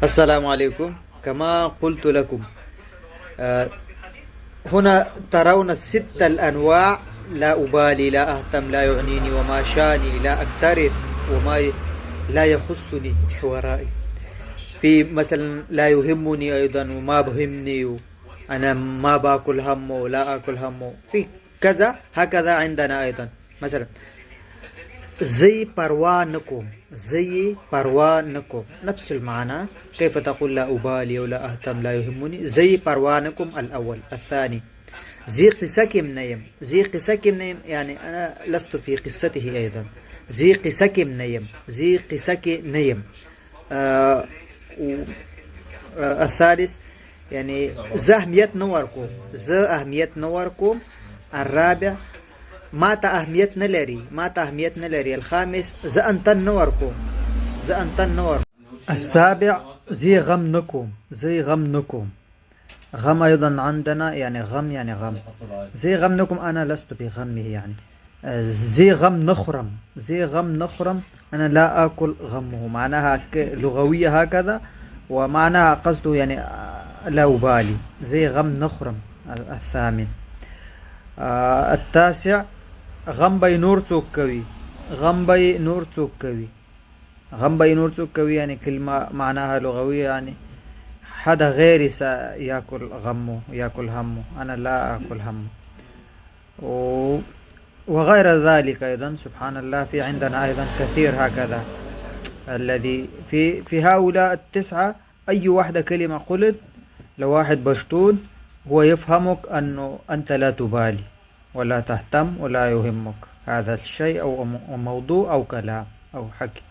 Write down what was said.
السلام عليكم. كما قلت لكم، آه، هنا ترون الست الأنواع. لا أبالي، لا أهتم، لا يعنيني، وما شاني، لا أكترث، لا يخصني ورائي. في مثلا لا يهمني أيضا وما بهمني، أنا ما باكل همه ولا أكل همه. في كذا هكذا عندنا أيضا مثلا زي بروانكم، زي بروانكم نفس المعنى. كيف تقول لا أبالي ولا أهتم لا يهمني؟ زي بروانكم الأول. الثاني زي قسكم نيم، زي قسكم نيم يعني أنا لست في قصته أيضا. زي قسكم نيم، زي قسك نيم. آه الثالث يعني ذا أهمية نوركم، ذا أهمية نوركم. الرابع ما أهمية نلري، ما أهمية نلري. الخامس ذا أنت نوركم، ذا أنت نور. السابع زي غمنكم، زي غمنكم. غم أيضا عندنا يعني غم، يعني غم. زي غمنكم أنا لست بغمه يعني. زي غم نخرم، زي غم نخرم أنا لا آكل غمه. معناها لغوية هكذا، ومعناها قصده يعني لا أبالي. زي غم نخرم. الثامن. التاسع غمبي نور توكوي، غمبي نور توكوي. غمبي نور توكوي يعني كلمة معناها لغوية، يعني حدا غيري سيأكل غمه، يأكل همه، أنا لا أكل همه. وغير ذلك أيضا سبحان الله، في عندنا أيضا كثير هكذا. الذي في هؤلاء التسعة أي واحدة كلمة قلت لواحد بشتون هو يفهمك أنه أنت لا تبالي ولا تهتم ولا يهمك هذا الشيء أو موضوع أو كلام أو حكي.